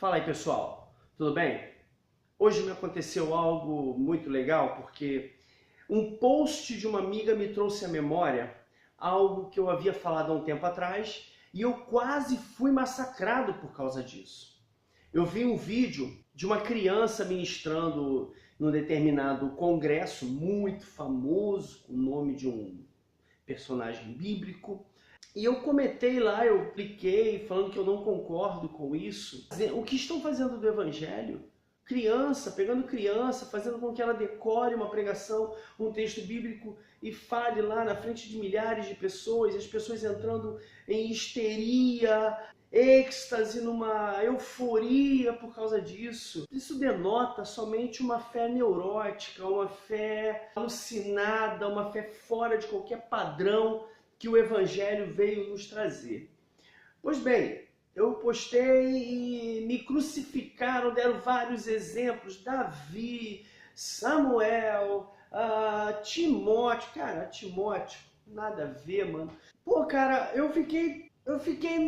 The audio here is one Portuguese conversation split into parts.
Fala aí, pessoal, tudo bem? Hoje me aconteceu algo muito legal porque um post de uma amiga me trouxe à memória algo que eu havia falado há um tempo atrás e eu quase fui massacrado por causa disso. Eu vi um vídeo de uma criança ministrando num determinado congresso muito famoso, com o nome de um personagem bíblico. E eu comentei lá, eu cliquei falando que eu não concordo com isso. O que estão fazendo do evangelho? Criança, pegando criança, fazendo com que ela decore uma pregação, um texto bíblico e fale lá na frente de milhares de pessoas, e as pessoas entrando em histeria, êxtase, numa euforia por causa disso. Isso denota somente uma fé neurótica, uma fé alucinada, uma fé fora de qualquer padrão que o Evangelho veio nos trazer. Pois bem, eu postei e me crucificaram, deram vários exemplos, Davi, Samuel, Timóteo. Cara, Timóteo, nada a ver, mano. Pô, cara, eu fiquei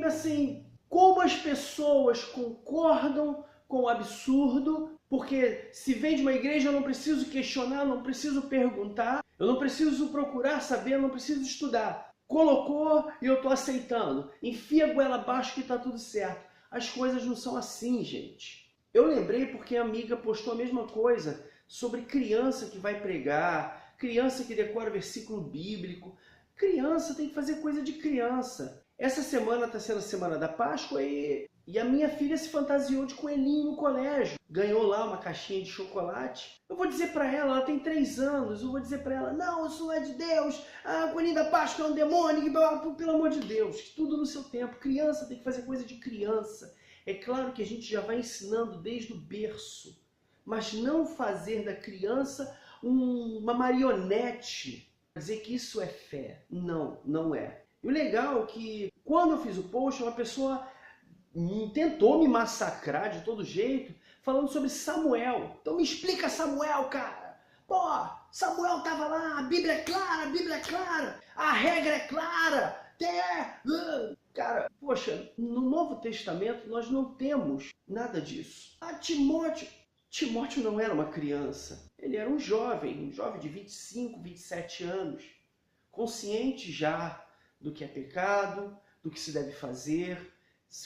assim, como as pessoas concordam com o absurdo, porque se vem de uma igreja eu não preciso questionar, não preciso perguntar, eu não preciso procurar saber, eu não preciso estudar. Colocou e eu estou aceitando. Enfia a goela abaixo que está tudo certo. As coisas não são assim, gente. Eu lembrei porque a amiga postou a mesma coisa sobre criança que vai pregar, criança que decora versículo bíblico. Criança tem que fazer coisa de criança. Essa semana está sendo a semana da Páscoa e a minha filha se fantasiou de coelhinho no colégio. Ganhou lá uma caixinha de chocolate. Eu vou dizer para ela tem 3 anos, eu vou dizer para ela, não, isso não é de Deus, o coelhinho da Páscoa é um demônio, pelo amor de Deus, tudo no seu tempo. Criança tem que fazer coisa de criança. É claro que a gente já vai ensinando desde o berço, mas não fazer da criança uma marionete. Dizer que isso é fé. Não, não é. E o legal é que quando eu fiz o post, uma pessoa tentou me massacrar de todo jeito, falando sobre Samuel. Então me explica Samuel, cara. Pô, Samuel tava lá, a Bíblia é clara, a regra é clara. Cara, poxa, no Novo Testamento nós não temos nada disso. Timóteo não era uma criança. Ele era um jovem de 25, 27 anos, consciente já do que é pecado, do que se deve fazer,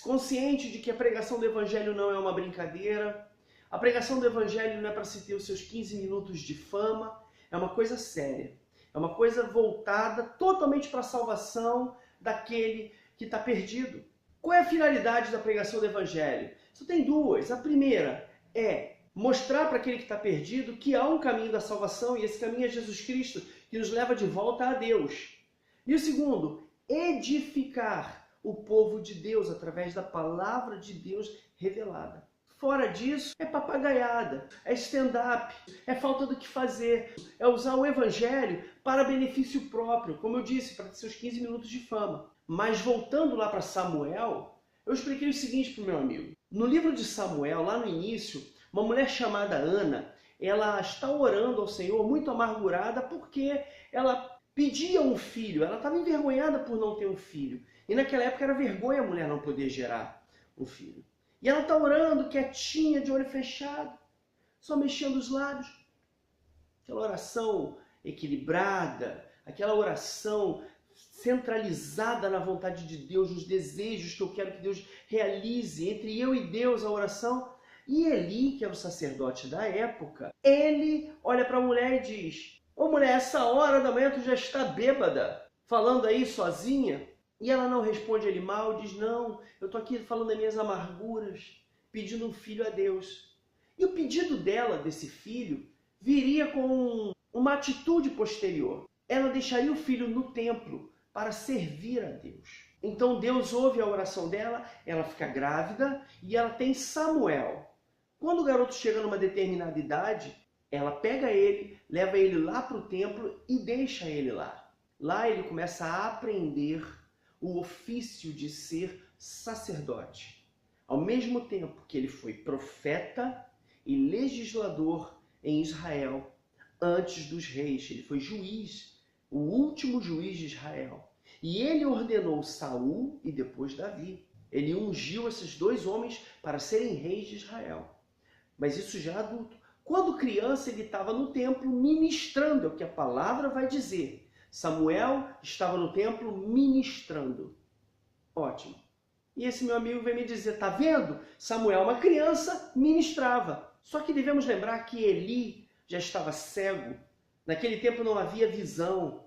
consciente de que a pregação do Evangelho não é uma brincadeira. A pregação do Evangelho não é para se ter os seus 15 minutos de fama, é uma coisa séria. É uma coisa voltada totalmente para a salvação daquele que está perdido. Qual é a finalidade da pregação do Evangelho? Só tem duas. A primeira é mostrar para aquele que está perdido que há um caminho da salvação e esse caminho é Jesus Cristo, que nos leva de volta a Deus. E o segundo, edificar o povo de Deus através da palavra de Deus revelada. Fora disso, é papagaiada, é stand-up, é falta do que fazer, é usar o Evangelho para benefício próprio, como eu disse, para ter seus 15 minutos de fama. Mas voltando lá para Samuel, eu expliquei o seguinte para o meu amigo. No livro de Samuel, lá no início, uma mulher chamada Ana, ela está orando ao Senhor muito amargurada porque ela pedia um filho, ela estava envergonhada por não ter um filho. E naquela época era vergonha a mulher não poder gerar um filho. E ela está orando quietinha, de olho fechado, só mexendo os lábios. Aquela oração equilibrada, aquela oração centralizada na vontade de Deus, nos desejos que eu quero que Deus realize, entre eu e Deus a oração. E Eli, que era o sacerdote da época, ele olha para a mulher e diz, ô mulher, essa hora da manhã tu já está bêbada, falando aí sozinha? E ela não responde ele mal, diz, não, eu estou aqui falando das minhas amarguras, pedindo um filho a Deus. E o pedido dela, desse filho, viria com uma atitude posterior. Ela deixaria o filho no templo para servir a Deus. Então Deus ouve a oração dela, ela fica grávida e ela tem Samuel. Quando o garoto chega numa determinada idade, ela pega ele, leva ele lá para o templo e deixa ele lá. Lá ele começa a aprender o ofício de ser sacerdote. Ao mesmo tempo que ele foi profeta e legislador em Israel, antes dos reis, ele foi juiz, o último juiz de Israel. E ele ordenou Saul e depois Davi. Ele ungiu esses 2 homens para serem reis de Israel. Mas isso já adulto. Quando criança, ele estava no templo ministrando, é o que a palavra vai dizer. Samuel estava no templo ministrando. Ótimo. E esse meu amigo vem me dizer, tá vendo? Samuel, uma criança, ministrava. Só que devemos lembrar que Eli já estava cego. Naquele tempo não havia visão.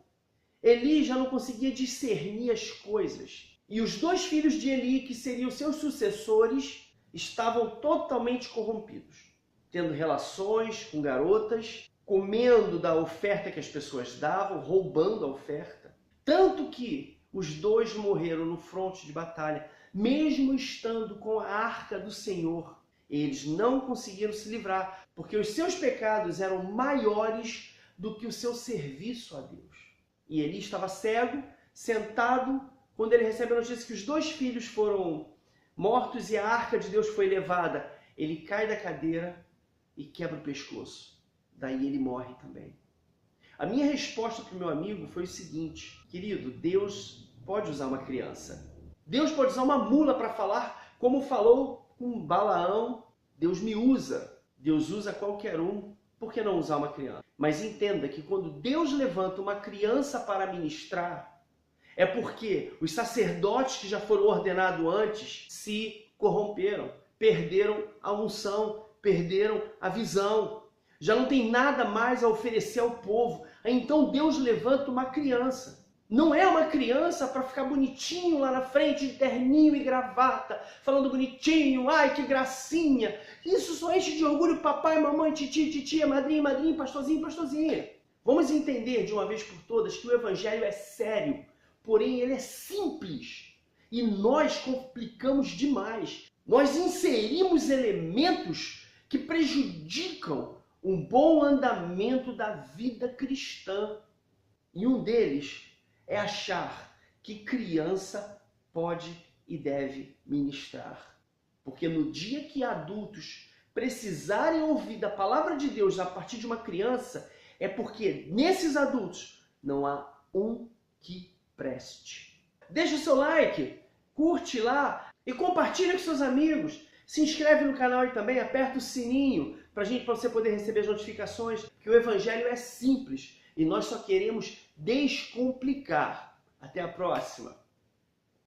Eli já não conseguia discernir as coisas. E os 2 filhos de Eli, que seriam seus sucessores, estavam totalmente corrompidos, tendo relações com garotas, comendo da oferta que as pessoas davam, roubando a oferta. Tanto que os 2 morreram no fronte de batalha, mesmo estando com a arca do Senhor. Eles não conseguiram se livrar, porque os seus pecados eram maiores do que o seu serviço a Deus. E Eli estava cego, sentado, quando ele recebe a notícia que os 2 filhos foram mortos e a arca de Deus foi levada. Ele cai da cadeira e quebra o pescoço. Daí ele morre também. A minha resposta para o meu amigo foi o seguinte: querido, Deus pode usar uma criança. Deus pode usar uma mula para falar, como falou com Balaão. Deus me usa. Deus usa qualquer um. Por que não usar uma criança? Mas entenda que quando Deus levanta uma criança para ministrar, é porque os sacerdotes que já foram ordenados antes se corromperam, perderam a unção, perderam a visão. Já não tem nada mais a oferecer ao povo. Então Deus levanta uma criança. Não é uma criança para ficar bonitinho lá na frente, de terninho e gravata, falando bonitinho, ai que gracinha. Isso só enche de orgulho papai, mamãe, titia, madrinha, pastorzinho, pastorzinha. Vamos entender de uma vez por todas que o evangelho é sério, porém ele é simples. E nós complicamos demais. Nós inserimos elementos que prejudicam um bom andamento da vida cristã. E um deles é achar que criança pode e deve ministrar. Porque no dia que adultos precisarem ouvir da palavra de Deus a partir de uma criança, é porque nesses adultos não há um que preste. Deixa o seu like, curte lá e compartilha com seus amigos. Se inscreve no canal e também aperta o sininho para você poder receber as notificações, que o evangelho é simples e nós só queremos descomplicar. Até a próxima!